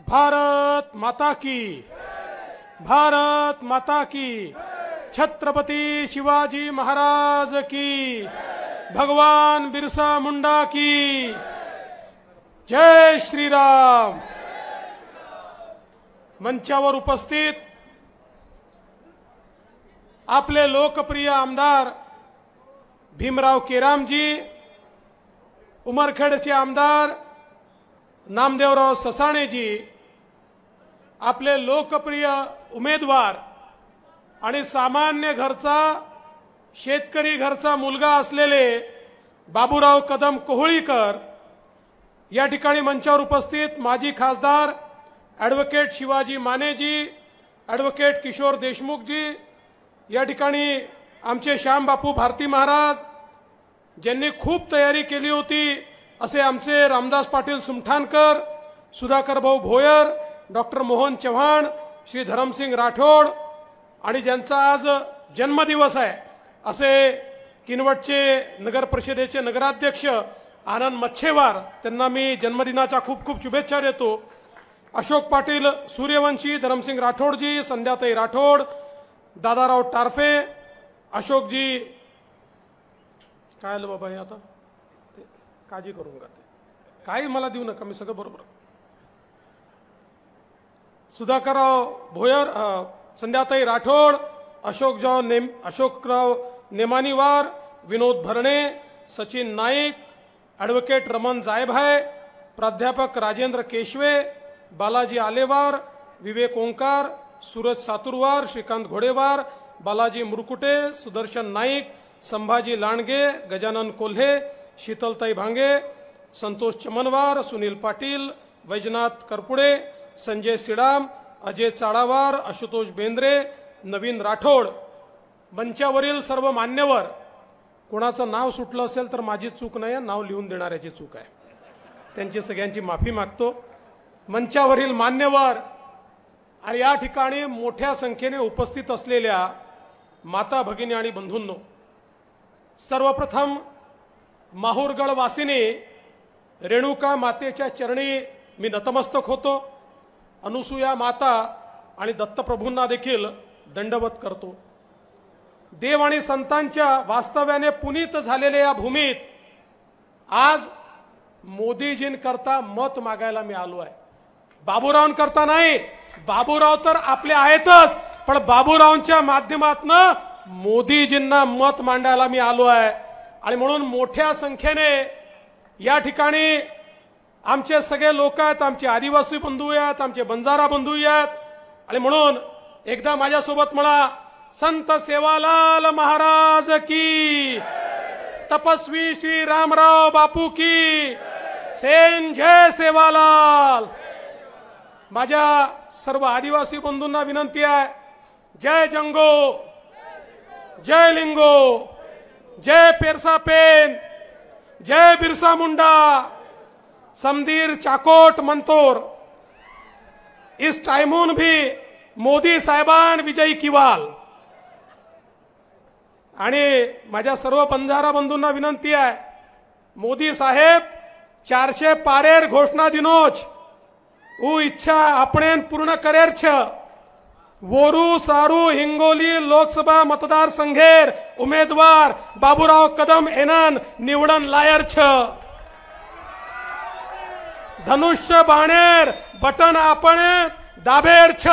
भारत माता की, भारत माता की, छत्रपति शिवाजी महाराज की, भगवान बिरसा मुंडा की, जय श्री राम। मंचावर उपस्थित आपले लोकप्रिय आमदार भीमराव केरामजी, उमरखेडचे आमदार नामदेवराव ससाणेजी, आपले लोकप्रिय उमेदवार आणि सामान्य घरचा शेतकरी घरचा मुलगा असलेले बाबूराव कदम कोहळीकर, या ठिकाणी मंचावर उपस्थित माजी खासदार ॲडव्होकेट शिवाजी मानेजी, ॲडव्होकेट किशोर देशमुखजी, या ठिकाणी आमचे श्यामबापू भारती महाराज ज्यांनी खूप तयारी केली होती असे आमचे रामदास पाटील सुमठाणकर, सुधाकर भाऊ भोयर, डॉक्टर मोहन चव्हाण, श्री धरमसिंग राठोड आणि ज्यांचा आज जन्मदिवस आहे असे किनवटचे नगर परिषदेचे नगराध्यक्ष आनंद मच्छेवार, त्यांना मी जन्मदिनाच्या खूप खूप शुभेच्छा देतो। अशोक पाटील सूर्यवंशी, धरमसिंग राठोडजी, संध्याताई राठोड, दादाराव टारफे, अशोकजी, काय आलं बाबा हे आता काळजी करू नका, काही मला देऊ नका, मी सगळं बरोबर। सुधाकरराव भोयर, संध्याताई राठोड, अशोकराव नेमानीवार, विनोद भरणे, सचिन नाईक, ॲडव्होकेट रमण जायभाय, प्राध्यापक राजेंद्र केशवे, बालाजी आलेवार, विवेक ओंकार, सूरज सातुरवार, श्रीकांत घोडेवार, बालाजी मुरकुटे, सुदर्शन नाईक, संभाजी लांडगे, गजानन कोल्हे, शीतलताई भांगे, संतोष चमनवार, सुनील पाटील, वैजनाथ करपुडे, संजय सिडाम, अजय चाळावार, आशुतोष बेंद्रे, नवीन राठोड, मंचावरील सर्व मान्यवर, कोणाचं नाव सुटलं असेल तर माझी चूक नाही, नाव लिहून देणाऱ्याची चूक आहे, त्यांची सगळ्यांची माफी मागतो। मंचावरील मान्यवर आणि या ठिकाणी मोठ्या संख्येने उपस्थित असलेल्या माता भगिनी आणि बंधूंनो, सर्वप्रथम माहूरगड वासिनी रेणुका मातेच्या चरणी मी नतमस्तक होतो। अनुसूया माता आणि दत्तप्रभूंना देखील दंडवत करतो। देव आणि संतांच्या वास्तव्याने पुनीत झालेल्या या भूमीत आज मोदीजींकरता मत मागायला मी आलो आहे, बाबूरावांकरता नाही। बाबूराव तर आपले आहेतच, पण बाबूरावांच्या माध्यमातून मोदीजींना मत मांडायला मी आलो आहे। आणि म्हणून मोठ्या संख्येने या ठिकाणी आमचे सगळे लोक आहेत, आमचे आदिवासी बंधू आहेत, आमचे बंजारा बंधू आहेत, आणि म्हणून एकदा माझ्यासोबत म्हणा, संत सेवालाल महाराज की, तपस्वी श्री रामराव बापू की, सेन जय सेवालाल। माझ्या सर्व आदिवासी बंधूंना विनंती आहे, जय जंगो, जय लिंगो, जय पेरसा पेन, जय बिरसा मुंडा, समदीर चाकोट मंतोर, इस टाइमून भी मोदी साहेबान विजयी किवाल। आणि माझ्या सर्व बंजारा बंधूंना विनंती आहे, मोदी साहेब 400 पारेर घोषणा दिनोच उ इच्छा आपण पूर्ण करेर छ। वोरू सारू हिंगोली लोकसभा मतदार संघेर उमेदवार बाबूराव कदम एनन निवडन लायर छ। धनुष्य बाणेर बटन आपण दाबेर छ।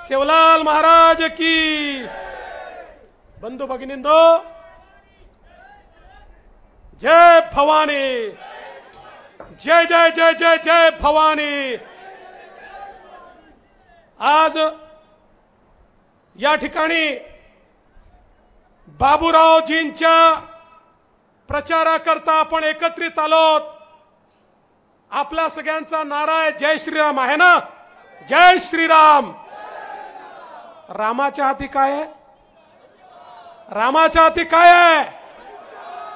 सेवालाल महाराज की। बंधू भगिनींनो, जय भवानी, जय जय जय जय जय भवानी। आज या ठिकाणी बाबूरावजींच्या प्रचाराकरता आपण एकत्रित आलोत। आपला सगळ्यांचा नारा आहे जय श्रीराम आहे ना, जय श्रीराम। रामाच्या हाती काय आहे? रामाच्या हाती काय आहे?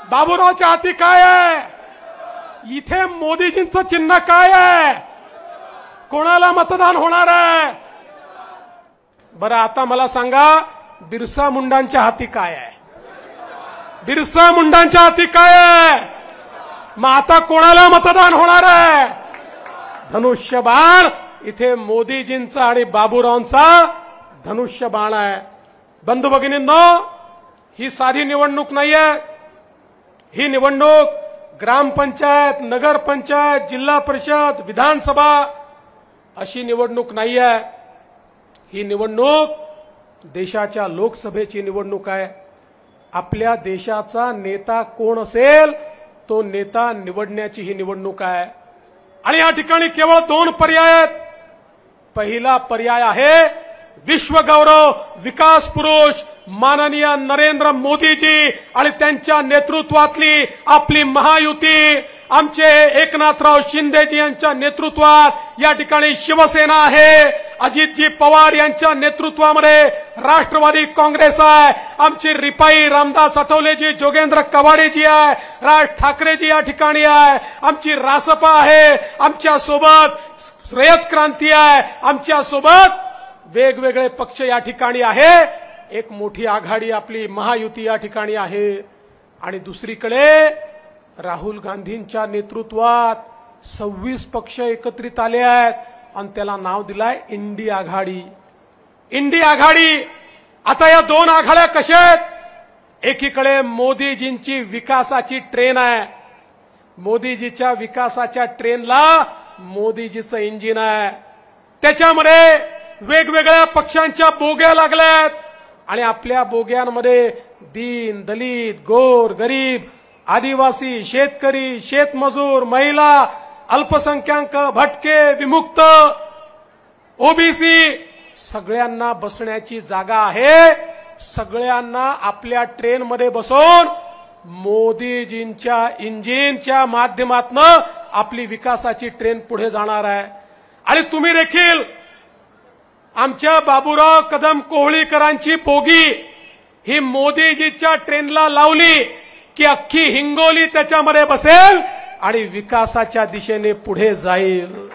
बाबूरावच्या हाती काय आहे? इथे मोदीजींचं चिन्ह काय आहे? कोणाला मतदान होणार आहे? बरं, आता मला सांगा, बिरसा मुंडांच्या हाती काय आहे? बिरसा मुंडांच्या हाती काय आहे? मग आता कोणाला मतदान होणार आहे? धनुष्यबाण इथे मोदीजींचा आणि बाबूरावांचा धनुष्यबाण आहे. बंधू भगिनींनो, ही साधी निवडणूक नाहीये. ही निवडणूक ग्रामपंचायत, नगरपंचायत, जिल्हा परिषद, विधानसभा अशी निवडणूक नाहीये. ही निवडणूक देशाच्या लोकसभेची निवडणूक आहे. आपल्या देशाचा नेता कोण असेल तो नेता निवडण्याची ही निवडणूक आहे. आणि या ठिकाणी केवळ 2 पर्याय आहेत. पहिला पर्याय आहे विश्वगौरव विकास पुरुष माननीय नरेंद्र मोदीजी आणि त्यांच्या नेतृत्वातली आपली महायुती, आमचे एकनाथराव शिंदेजी यांच्या नेतृत्वात या ठिकाणी शिवसेना आहे. अजितजी पवार यांच्या नेतृत्वामध्ये राष्ट्रवादी काँग्रेस आहे. आमची रिपाई रामदास आठवलेजी, जोगेंद्र कवाडेजी आहे. राज ठाकरेजी या ठिकाणी आहे. आमची रासपा आहे. आमच्या सोबत रयत क्रांती आहे. आमच्या सोबत वेगवेगळे पक्ष या ठिकाणी आहे. एक मोठी आघाडी आपली महायुती या ठिकाणी आहे. आणि दुसरीकडे राहुल गांधींच्या नेतृत्वात 26 पक्ष एकत्रित आले आहेत आणि त्याला नाव दिलाय इंडी आघाडी. इंडी आघाडी. आता या 2 आघाड्या कशा आहेत? एकीकडे मोदीजींची विकासाची ट्रेन आहे. मोदीजीच्या विकासाच्या ट्रेनला मोदीजीचं इंजिन आहे. त्याच्यामध्ये वेगवेगळ्या पक्षांच्या बोग्या लागल्यात आणि आपल्या बोग्यांमध्ये दीन, दलित, गोर, गरीब, आदिवासी, शेतकरी, शेतमजूर, महिला, अल्पसंख्याक, भटके, विमुक्त, ओबीसी सगळ्यांना बसण्याची जागा आहे. सगळ्यांना आपल्या ट्रेनमध्ये बसवून मोदीजींच्या इंजिनच्या माध्यमातून आपली विकासाची ट्रेन पुढे जाणार आहे. आणि तुम्ही देखील आमच्या बाबूराव कदम कोहळीकरांची बोगी ही मोदीजीच्या ट्रेनला लावली की अख्खी हिंगोली त्याच्यामध्ये बसेल आणि विकासाच्या दिशेने पुढे जाईल.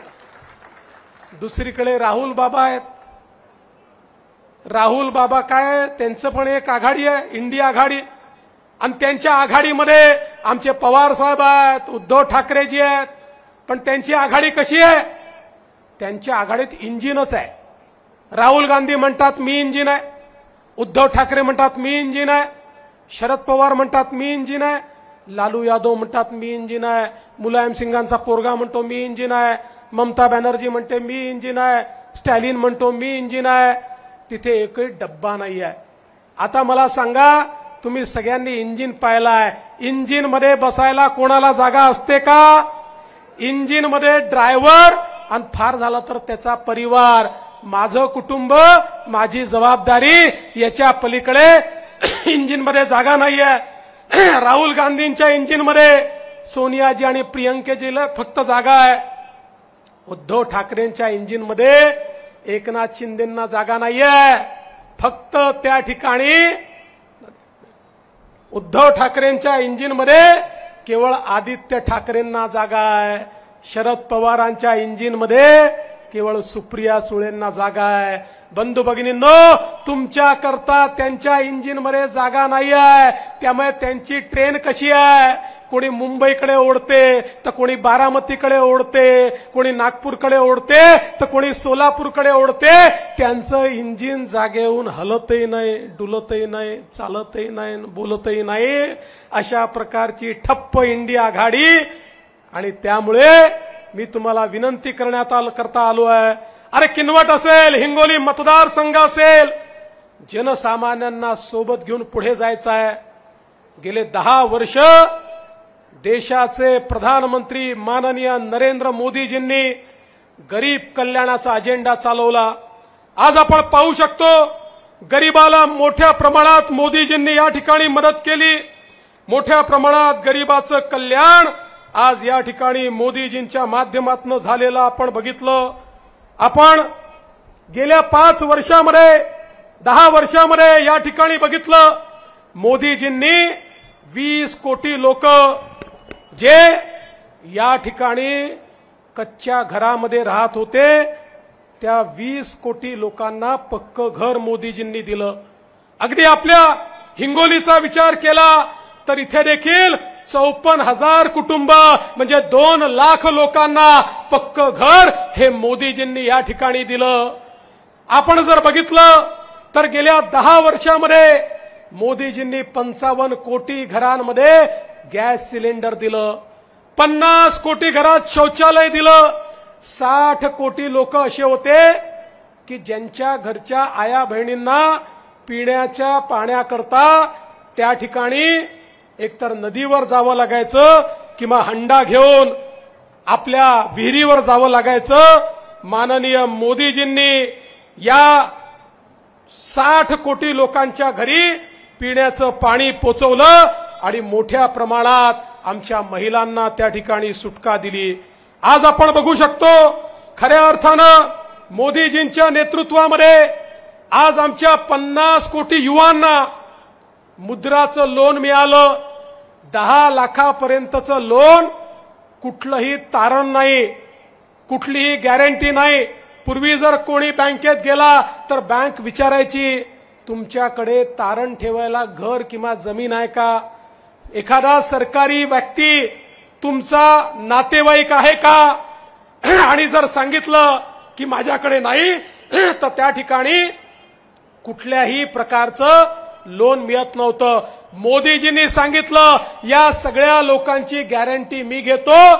दुसरीकडे राहुल बाबा आहेत. राहुल बाबा काय, त्यांचं पण एक आघाडी आहे, इंडिया आघाडी. आणि त्यांच्या आघाडीमध्ये आमचे पवार साहेब आहेत, उद्धव ठाकरेजी आहेत. पण त्यांची आघाडी कशी आहे? त्यांच्या आघाडीत इंजिनच आहे. राहुल गांधी म्हणतात मी इंजिन आहे, उद्धव ठाकरे म्हणतात मी इंजिन आहे, शरद पवार म्हणतात मी इंजिन आहे, लालू यादव म्हणतात मी इंजिन आहे, मुलायम सिंगांचा पोरगा म्हणतो मी इंजिन आहे, ममता बॅनर्जी म्हणते मी इंजिन आहे, स्टॅलिन म्हणतो मी इंजिन आहे. तिथे एकही डब्बा नाही आहे. आता मला सांगा, तुम्ही सगळ्यांनी इंजिन पाहिलाय, इंजिन मध्ये बसायला कोणाला जागा असते का? इंजिन मध्ये ड्रायव्हर आणि फार झाला तर त्याचा परिवार. माझं कुटुंब, माझी जबाबदारी, याच्या पलीकडे इंजिन मध्ये जागा नाहीये. राहुल गांधींच्या इंजिन मध्ये सोनियाजी आणि प्रियंकेजीला फक्त जागा आहे. उद्धव ठाकरेंच्या इंजिन मध्ये एकनाथ शिंदेंना जागा नाहीये. फक्त त्या ठिकाणी उद्धव ठाकरेंच्या इंजिन मध्ये केवळ आदित्य ठाकरेंना जागा आहे. शरद पवारांच्या इंजिन मध्ये केवळ सुप्रिया सुळेंना जागा आहे. बंधू भगिनींनो, तुमच्या करता त्यांच्या इंजिन मध्ये जागा नाही आहे. त्यामुळे त्यांची ट्रेन कशी आहे? कोणी मुंबईकडे ओढते तर कोणी बारामतीकडे ओढते, कोणी नागपूरकडे ओढते तर कोणी सोलापूरकडे ओढते. त्यांचं इंजिन जागेहून हलतही नाही, डुलतही नाही, चालतही नाही, बोलतही नाही. अशा प्रकारची ठप्प इंडिया आघाडी. आणि त्यामुळे मी तुम्हाला विनंती करता आलो आहे, अरे किनवट असेल, हिंगोली मतदारसंघ असेल, जनसामान्यांना सोबत घेऊन पुढे जायचं आहे. गेले 10 वर्ष देशाचे प्रधानमंत्री माननीय नरेंद्र मोदीजींनी गरीब कल्याणाचा अजेंडा चालवला. आज आपण पाहू शकतो, गरीबाला मोठ्या प्रमाणात मोदीजींनी या ठिकाणी मदत केली. मोठ्या प्रमाणात गरीबाचं कल्याण आज या ठिकाणी मोदीजींच्या माध्यमातून झालेलं आपण बघितलं. आपण गेल्या 5 वर्षामध्ये 10 वर्षामध्ये या ठिकाणी बघितलं, मोदीजींनी 20 कोटी लोक जे या ठिकाणी कच्च्या घरामध्ये राहत होते, त्या 20 कोटी लोकांना पक्क घर मोदीजींनी दिलं. अगदी आपल्या हिंगोलीचा विचार केला तर इथे देखील 54,000 कुटुंब म्हणजे 2 लाख लोकांना पक्क घर हे मोदीजींनी या ठिकाणी दिलं। आपण जर बघितलं तर गेल्या 10 वर्षामध्ये मोदीजींनी 55 कोटी घरांमध्ये गॅस सिलेंडर दिलं, 50 कोटी घरात शौचालय दिलं, 60 कोटी लोक असे होते की ज्यांच्या घरच्या आया बहिणींना पिण्याच्या पाण्याकरता त्या ठिकाणी एकतर नदीवर जावं लागायचं किंवा हंडा घेऊन आपल्या विहिरीवर जावं लागायचं। माननीय मोदीजींनी या 60 कोटी लोकांच्या घरी पिण्याचं पाणी पोचवलं आणि मोठ्या प्रमाणात आमच्या महिलांना त्या ठिकाणी सुटका दिली। आज आपण बघू शकतो खऱ्या अर्थानं मोदीजींच्या नेतृत्वामध्ये आज आमच्या 50 कोटी युवांना मुद्राचं लोन मिळालं। 10 लाखापर्यंतचं लोन, कुठलंही तारण नाही, कुठलीही गॅरंटी नाही। पूर्वी जर कोणी बँकेत गेला तर बँक विचारायची तुमच्याकडे तारण ठेवायला घर किंवा जमीन आहे का, एखादा सरकारी व्यक्ती तुमचा नातेवाईक आहे का, आणि जर सांगितलं की माझ्याकडे नाही तर त्या ठिकाणी कुठल्याही प्रकारचं लोन मिळत नव्हतं। मोदीजींनी सांगितलं या सगळ्या लोकांची गॅरंटी मी घेतो,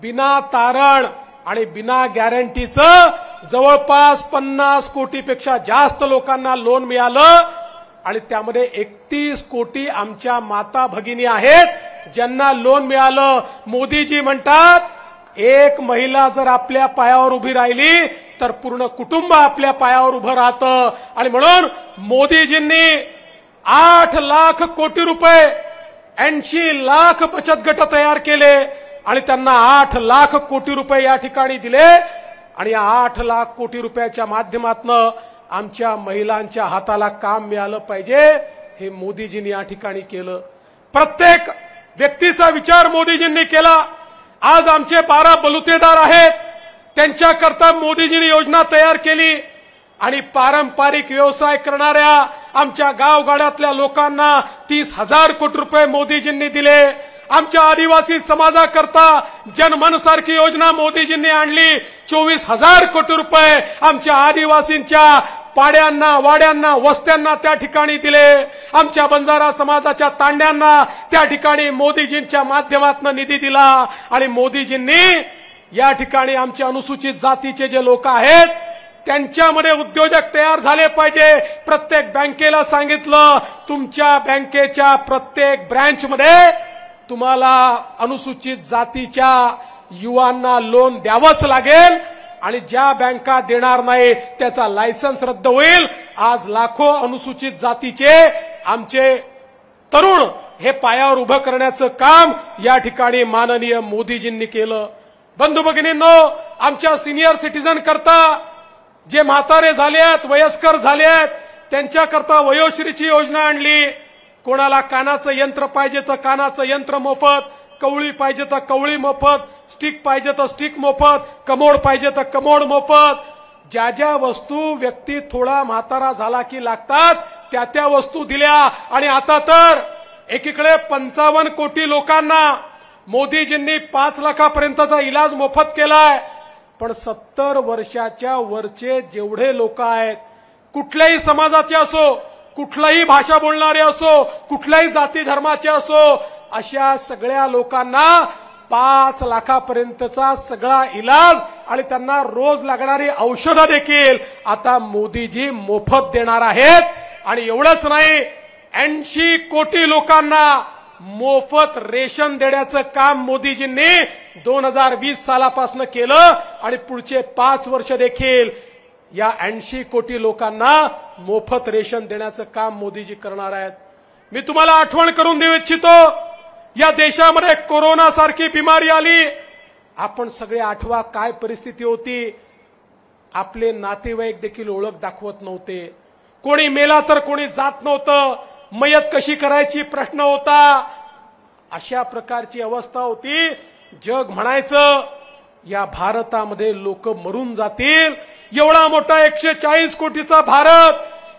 बिना तारण आणि बिना गॅरंटीचं जवळपास 50 कोटीपेक्षा जास्त लोकांना लोन मिळालं आणि त्यामध्ये 31 कोटी आमच्या माता भगिनी आहेत ज्यांना लोन मिळालं। मोदीजी म्हणतात एक महिला जर आपल्या पायावर उभी राहिली तर पूर्ण कुटुंब आपल्या पायावर उभं राहतं, आणि म्हणून मोदीजींनी 8 लाख कोटी रुपये 80 लाख बचत गट तयार केले आणि त्यांना 8 लाख कोटी रुपये या ठिकाणी दिले, आणि 8 लाख कोटी रुपयाच्या माध्यमातून आमच्या महिलांच्या हाताला काम मिळालं पाहिजे हे मोदीजींनी या ठिकाणी केलं। प्रत्येक व्यक्तीचा विचार मोदीजींनी केला। आज आमचे 12 बलुतेदार आहेत, त्यांच्याकरता मोदीजींनी योजना तयार केली आणि पारंपरिक व्यवसाय करणाऱ्या आमच्या गावगाड्यातल्या लोकांना 30,000 कोटी रुपये मोदीजींनी दिले। आमच्या आदिवासी समाजाकरता जनमन सारखी योजना मोदीजींनी आणली, 24,000 कोटी रुपये आमच्या आदिवासींच्या पाड्यांना, वाड्यांना, वस्त्यांना त्या ठिकाणी दिले। आमच्या बंजारा समाजाच्या तांड्यांना त्या ठिकाणी मोदीजींच्या माध्यमातून निधी दिला, आणि मोदीजींनी या ठिकाणी आमच्या अनुसूचित जातीचे जे लोक आहेत त्यांच्यामध्ये उद्योजक तयार झाले पाहिजे। प्रत्येक बँकेला सांगितलं तुमच्या बँकेच्या प्रत्येक ब्रँचमध्ये तुम्हाला अनुसूचित जातीच्या युवांना लोन द्यावंच लागेल, आणि ज्या बँका देणार नाही त्याचा लायसन्स रद्द होईल। आज लाखो अनुसूचित जातीचे आमचे तरुण हे पायावर उभं करण्याचं काम या ठिकाणी माननीय मोदीजींनी केलं। बंधू भगिनींनो, आमच्या सिनियर सिटीजन करता जे म्हातारे झाले आहेत, वयस्कर झाले आहेत, त्यांच्याकरता वयोश्रीची योजना आणली। कोणाला कानाचं यंत्र पाहिजे तर कानाचं यंत्र मोफत, कवळी पाहिजे तर कवळी मोफत, स्टिक पाहिजे तर स्टिक मोफत, कमोड पाहिजे तर कमोड मोफत। ज्या ज्या वस्तू व्यक्ती थोडा म्हातारा झाला की लागतात त्या त्या वस्तू दिल्या, आणि आता तर एकीकडे 55 कोटी लोकांना मोदीजींनी 5 लाखापर्यंतचा इलाज मोफत केलाय, पण 70 वर्षाच्या वरचे जेवढे लोक आहेत, कुठल्याही समाजाचे असो, कुठलाही भाषा बोलणारे असो, कुठल्याही जाती धर्माचे असो, अशा सगळ्या लोकांना 5 लाखापर्यंतचा सगळा इलाज आणि त्यांना रोज लागणारी औषधं देखील आता मोदीजी मोफत देणार आहेत। आणि एवढंच नाही, 80 कोटी लोकांना मोफत रेशन देण्याचं काम मोदीजींनी 2020 सालापासून केलं, आणि पुढचे 5 वर्ष देखील या 80 कोटी लोकांना मोफत रेशन देण्याचं काम मोदीजी करणार आहेत। मी तुम्हाला आठवण करून देऊ इच्छितो, या देशामध्ये कोरोना सारखी बिमारी आली, आपण सगळे आठवा काय परिस्थिती होती। आपले नातेवाईक देखील ओळख दाखवत नव्हते, कोणी मेला तर कोणी जात नव्हतं, मयत कशी करायची प्रश्न होता, अशा प्रकारची अवस्था होती। जग म्हणायचं या भारतामध्ये लोक मरून जातील, एवढा मोठा 140 कोटीचा भारत,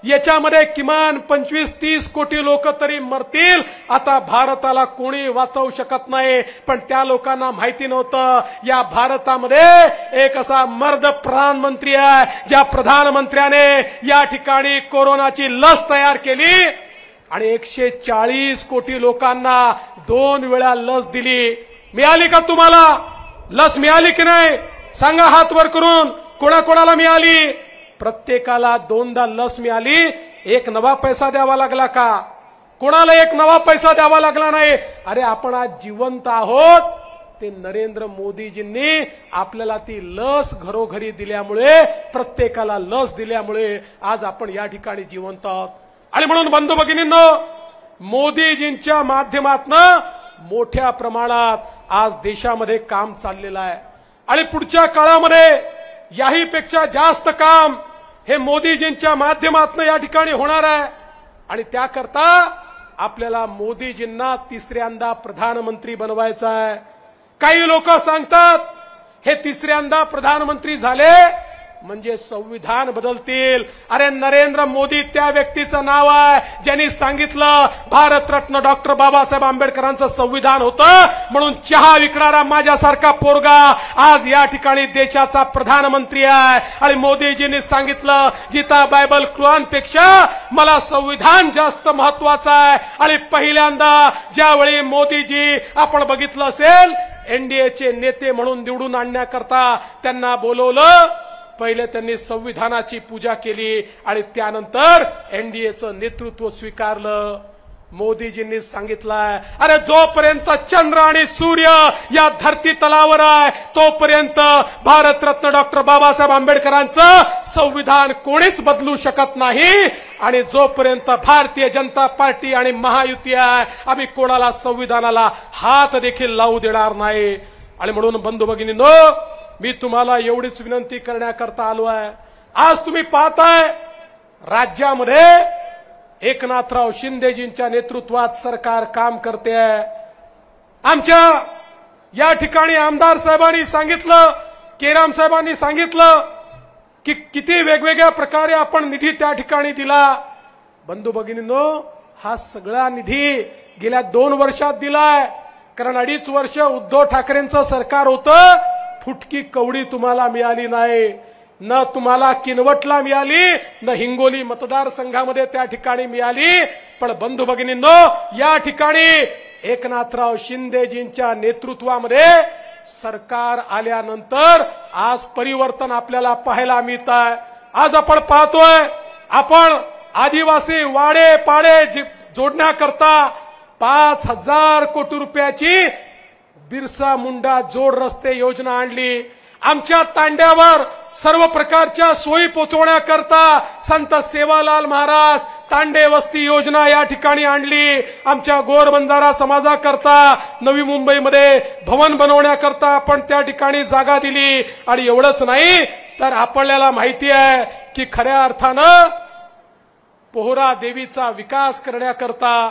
याच्यामध्ये किमान 25-30 कोटी लोक तरी मरतील. आता भारताला कोणी वाचवू शकत नाही. पण त्या लोकांना माहिती नव्हतं या भारतामध्ये एक असा मर्द प्रधानमंत्री आहे ज्या प्रधानमंत्र्याने या ठिकाणी कोरोनाची लस तयार केली आणि 140 कोटी लोकांना 2 वेळा लस दिली. मिळाली का तुम्हाला लस? मिळाली की नाही सांगा हात वर करून. कोणाकोणाला मिळाली? प्रत्येकाला 2दा लस मिळाली. 1 नवा पैसा द्यावा लागला का? कोणाला 1 नवा पैसा द्यावा लागला नाही. अरे आपण आज जिवंत आहोत ते नरेंद्र मोदीजींनी आपल्याला ती लस घरोघरी दिल्यामुळे, प्रत्येकाला लस दिल्यामुळे आज आपण या ठिकाणी जिवंत आहोत. आणि म्हणून बंधू भगिनींनो, मोदीजींच्या माध्यमातून मोठ्या प्रमाणात आज देशामध्ये काम चाललेलं आहे आणि पुढच्या काळामध्ये याही पेक्षा जास्त काम हे मोदीजींच्या माध्यमातून या ठिकाणी होणार आहे. आणि त्याकरता आपल्याला मोदीजींना 3ऱ्यांदा प्रधानमंत्री बनवायचं आहे. काही लोक सांगतात हे 3ऱ्यांदा प्रधानमंत्री झाले म्हणजे संविधान बदलतील. अरे नरेंद्र मोदी त्या व्यक्तीचं नाव आहे ज्यांनी सांगितलं भारतरत्न डॉक्टर बाबासाहेब आंबेडकरांचं संविधान होतं म्हणून चहा विकणारा माझ्यासारखा पोरगा आज या ठिकाणी देशाचा प्रधानमंत्री आहे. आणि मोदीजींनी सांगितलं गीता बायबल कुराणपेक्षा मला संविधान जास्त महत्वाचं आहे. आणि पहिल्यांदा ज्यावेळी मोदीजी आपण बघितलं असेल एनडीएचे नेते म्हणून निवडून आणण्याकरता त्यांना बोलवलं, पहिले त्यांनी संविधानाची पूजा केली आणि त्यानंतर एनडीएचं नेतृत्व स्वीकारलं. मोदीजींनी सांगितलंय अरे जोपर्यंत चंद्र आणि सूर्य या धरती तलावर आहे तोपर्यंत भारतरत्न डॉक्टर बाबासाहेब आंबेडकरांचं संविधान कोणीच बदलू शकत नाही. आणि जोपर्यंत भारतीय जनता पार्टी आणि महायुती आहे आम्ही कोणाला संविधानाला हात देखील लावू देणार नाही. आणि म्हणून बंधू भगिनींनो, मी तुम्हाला एवढीच विनंती करण्याकरता आलो आहे. आज तुम्ही पाहताय राज्यामध्ये एकनाथराव शिंदेजींच्या नेतृत्वात सरकार काम करते आहे. आमच्या या ठिकाणी आमदार साहेबांनी सांगितलं, केराम साहेबांनी सांगितलं की किती वेगवेगळ्या प्रकारे आपण निधी त्या ठिकाणी दिला. बंधू भगिनींनो, हा सगळा निधी गेल्या 2 वर्षात दिलाय. कारण 2.5 वर्ष उद्धव ठाकरेंचं सरकार होतं, फुटकी कवडी तुम्हाला मिळाली नाही. न तुम्हाला किनवटला मिळाली, न हिंगोली मतदारसंघामध्ये त्या ठिकाणी मिळाली. पण बंधू भगिनींनो, या ठिकाणी एकनाथराव शिंदेजींच्या नेतृत्वामध्ये सरकार आल्यानंतर आज परिवर्तन आपल्याला पाहायला मिळत आहे. आज आपण पाहतोय आपण आदिवासी वाडे पाडे जोडण्याकरता 5,000 कोटी रुपयाची बिरसा मुंडा जोड रस्ते योजना आणली. आमच्या तांड्यावर सर्व प्रकारच्या सोयी पोहोचवण्याकरता संत सेवालाल महाराज तांडे वस्ती योजना या ठिकाणी आणली. आमच्या गोर बंजारा समाजाकरता नवी मुंबईमध्ये भवन बनवण्याकरता आपण त्या ठिकाणी जागा दिली. आणि एवढंच नाही तर आपल्याला माहिती आहे की खऱ्या अर्थानं पोहरा देवीचा विकास करण्याकरता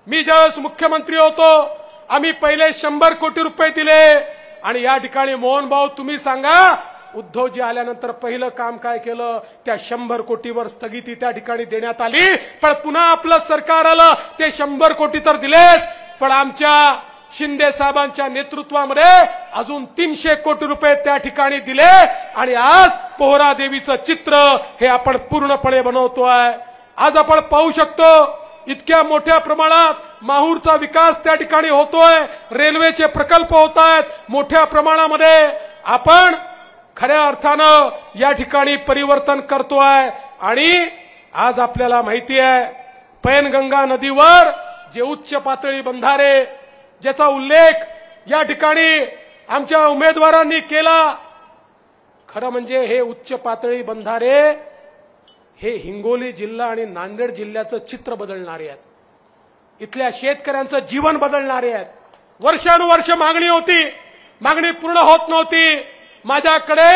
मी ज्यावेळेस मुख्यमंत्री होतो आम्ही पहिले 100 कोटी रुपये दिले. आणि या ठिकाणी मोहन भाऊ तुम्ही सांगा उद्धवजी आल्यानंतर पहिलं काम काय केलं? त्या 100 कोटीवर स्थगिती त्या ठिकाणी देण्यात आली. पण पुन्हा आपलं सरकार आलं, ते 100 कोटी तर दिलेच, पण आमच्या शिंदे साहेबांच्या नेतृत्वामध्ये अजून 300 कोटी रुपये त्या ठिकाणी दिले. आणि आज पोहरा देवीचं चित्र हे आपण पूर्णपणे बनवतोय. आज आपण पाहू शकतो इतक्या मोठ्या प्रमाणात माहूरचा विकास त्या ठिकाणी होतोय, रेल्वेचे प्रकल्प होत आहेत मोठ्या प्रमाणामध्ये. आपण खऱ्या अर्थानं या ठिकाणी परिवर्तन करतोय. आणि आज आपल्याला माहिती आहे पैनगंगा नदीवर जे उच्च पातळी बंधारे ज्याचा उल्लेख या ठिकाणी आमच्या उमेदवारांनी केला, खरं म्हणजे हे उच्च पातळी बंधारे हे हिंगोली जिल्हा आणि नांदेड जिल्ह्याचं चित्र बदलणारे आहेत. इथल्या शेतकऱ्यांचं जीवन बदलणारे आहेत. वर्षानुवर्ष मागणी होती, मागणी पूर्ण होत नव्हती. माझ्याकडे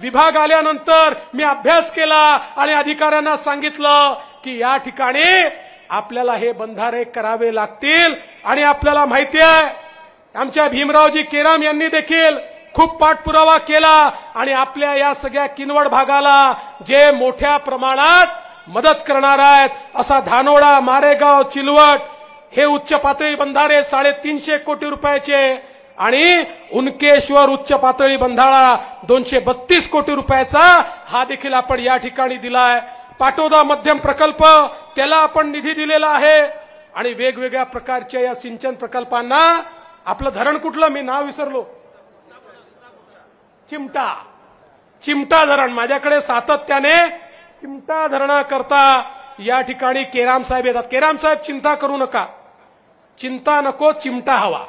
विभाग आल्यानंतर मी अभ्यास केला आणि अधिकाऱ्यांना सांगितलं की या ठिकाणी आपल्याला हे बंधारे करावे लागतील. आणि आपल्याला माहिती आहे आमच्या भीमरावजी केराम यांनी देखील खूप पाठपुरावा केला आणि आपल्या या सगळ्या किनवट भागाला जे मोठ्या प्रमाणात मदत करणार आहेत, असा धानोडा, मारेगाव, चिलवट हे उच्च पातळी बंधारे 350 कोटी रुपयाचे आणि उनकेश्वर उच्च पातळी बंधारा 232 कोटी रुपयाचा हा देखील आपण या ठिकाणी दिलाय। पाटोदा मध्यम प्रकल्प त्याला आपण निधी दिलेला आहे आणि वेगवेगळ्या प्रकारच्या या सिंचन प्रकल्पांना आपलं धरण कुठलं मी नाव विसरलो, चिमटा धरण, माझ्याकडे सातत्याने चिमटा धरणाकरता या ठिकाणी केराम साहेब येतात। केराम साहेब चिंता करू नका, चिंता नको, चिमटा हवा।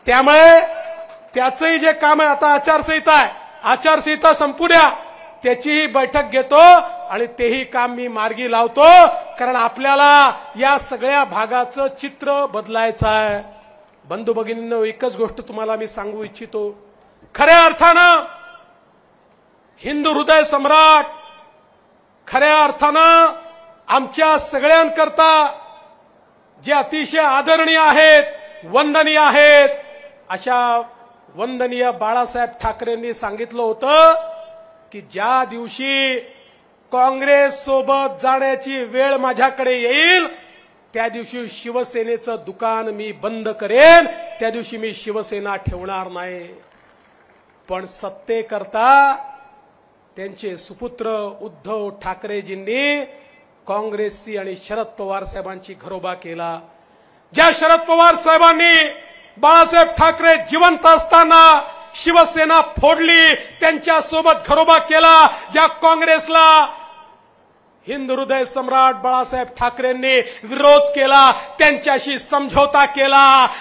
त्यामुळे त्याचंही जे काम आहे, आता आचारसंहिता आहे, आचारसंहिता संपू द्या, त्याचीही बैठक घेतो आणि तेही काम मी मार्गी लावतो, कारण आपल्याला या सगळ्या भागाचं चित्र बदलायचं आहे। बंधू भगिनींनो, एकच गोष्ट तुम्हाला मी सांगू इच्छितो, खऱ्या अर्थानं हिंदू हृदय सम्राट, खऱ्या अर्थानं आमच्या सगळ्यांकरता जे अतिशय आदरणीय आहेत, वंदनीय आहेत, अशा वंदनीय बाळासाहेब ठाकरेंनी सांगितलं होतं की ज्या दिवशी काँग्रेस सोबत जाण्याची वेळ माझ्याकडे येईल त्या दिवशी शिवसेनेचं दुकान मी बंद करेन, त्या दिवशी मी शिवसेना ठेवणार नाही। पण सत्तेकरता त्यांचे सुपुत्र उद्धव ठाकरेजींनी काँग्रेसची आणि शरद पवार साहेबांची घरोबा केला। ज्या शरद पवार साहेबांनी बाळासाहेब ठाकरे जिवंत असताना शिवसेना फोडली, त्यांच्या सोबत घरोबा केला, ज्या काँग्रेसला हिंद हृदय सम्राट बाळासाहेब ठाकरेंनी विरोध केला, त्यांच्याशी समझोता केला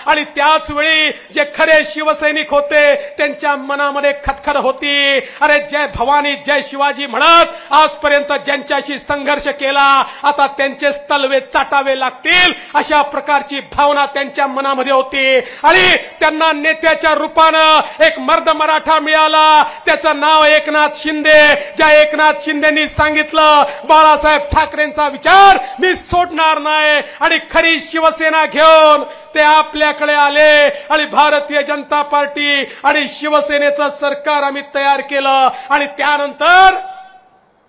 आणि त्याच वेळी जे खरे शिवसैनिक होते त्यांच्या मनामध्ये खतखत होती, अरे जय भवानी जय शिवाजी म्हणत आजपर्यंत ज्यांच्याशी संघर्ष केला आता त्यांचे तलवे चाटावे लागतील, अशा प्रकारची भावना त्यांच्या मनामध्ये होती आणि त्यांना नेत्याच्या रूपानं एक मर्द मराठा मिळाला, त्याचं नाव एकनाथ शिंदे। ज्या एकनाथ शिंदेंनी सांगितलं बाळासाहेब ठाकरेंचा विचार मी सोडणार नाही आणि खरी शिवसेना घेऊन ते आपल्याकडे आले आणि भारतीय जनता पार्टी आणि शिवसेनेचं सरकार आम्ही तयार केलं आणि त्यानंतर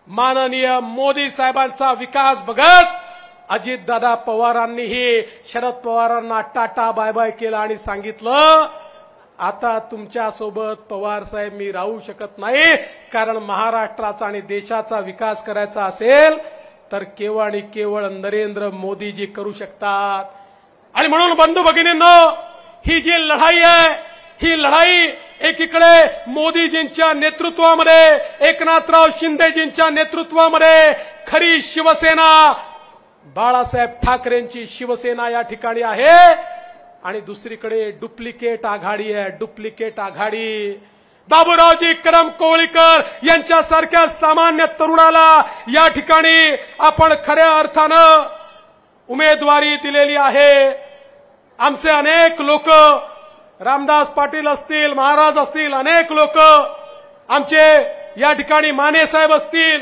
माननीय मोदी साहेबांचा विकास बघत अजितदादा पवारांनीही शरद पवारांना टाटा बाय बाय केला आणि सांगितलं आता तुमच्या सोबत पवार साहेब मी राहू शकत नाही, कारण महाराष्ट्राचा आणि देशाचा विकास करायचा असेल तर केवळ आणि केवळ नरेंद्र मोदीजी करू शकतात। आणि म्हणून बंधू भगिनींनो, ही जी लढाई आहे ही लढाई एकीकडे मोदीजींच्या नेतृत्वामध्ये, एकनाथराव शिंदेजींच्या नेतृत्वामध्ये खरी शिवसेना बाळासाहेब ठाकरेंची शिवसेना या ठिकाणी आहे आणि दुसरीकडे डुप्लिकेट आघाडी आहे, डुप्लिकेट आघाडी। बाबूरावजी कदम कोळीकर यांच्यासारख्या सामान्य तरुणाला या ठिकाणी आपण खऱ्या अर्थानं उमेदवारी दिलेली आहे। आमचे अनेक लोक, रामदास पाटील असतील, महाराज असतील, अनेक लोक आमचे या ठिकाणी माने साहेब असतील,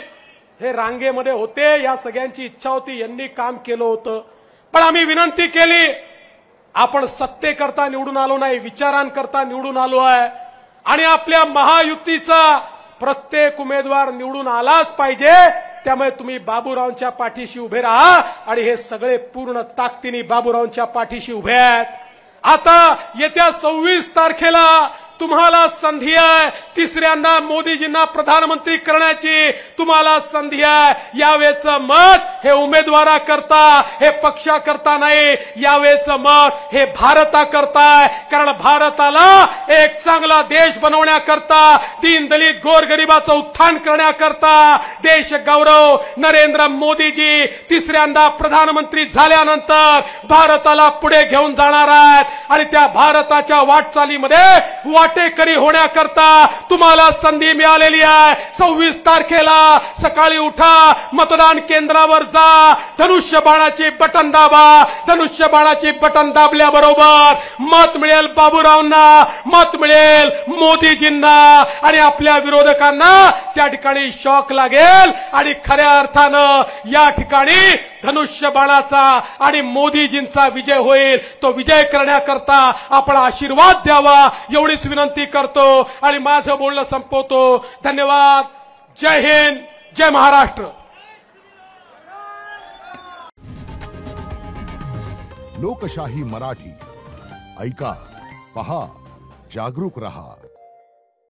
हे रांगेमध्ये होते, या सगळ्यांची इच्छा होती, यांनी काम केलं होतं, पण आम्ही विनंती केली आपण सत्तेकरता निवडून आलो नाही, विचारांकरता निवडून आलो आहे आणि आपल्या महायुतीचा प्रत्येक उमेदवार निवडून आलाच पाहिजे, त्यामुळे तुम्ही बाबूरावांच्या पाठीशी उभे राहा आणि हे सगळे पूर्ण ताकदीने बाबूरावांच्या पाठीशी उभे आहेत। आता येत्या 26 तारखेला तुम्हाला संधी आहे, तिसऱ्यांदा मोदीजींना प्रधानमंत्री करण्याची तुम्हाला संधी आहे। यावेळेचं मत हे उमेदवाराकरता, हे पक्षाकरता नाही, यावेळेचं मत हे भारताकरता आहे, कारण भारताला एक चांगला देश बनवण्याकरता, दीन दलित गोरगरिबाचं उत्थान करण्याकरता देश गौरव नरेंद्र मोदीजी तिसऱ्यांदा प्रधानमंत्री झाल्यानंतर भारताला पुढे घेऊन जाणार आहेत आणि त्या भारताच्या वाटचालीमध्ये वाटेकरी होण्याकरता तुम्हाला संधी मिळालेली आहे। 26 तारखेला सकाळी उठा, मतदान केंद्रावर जा, धनुष्यबाणाची बटन दाबा, धनुष्यबाणाची बटन दाबल्याबरोबर मत मिळेल बाबूरावांना, मत मिळेल मोदीजींना आणि आपल्या विरोधकांना त्या ठिकाणी शॉक लागेल आणि खऱ्या अर्थानं या ठिकाणी धनुष्यबाणाचा आणि मोदीजींचा विजय होईल। तो विजय करण्याकरता आपण आशीर्वाद द्यावा एवढीच विनंती करतो आणि माझं बोलणं संपवतो। धन्यवाद। जय हिंद, जय महाराष्ट्र। लोकशाही मराठी ऐका, पहा, जागरूक रहा.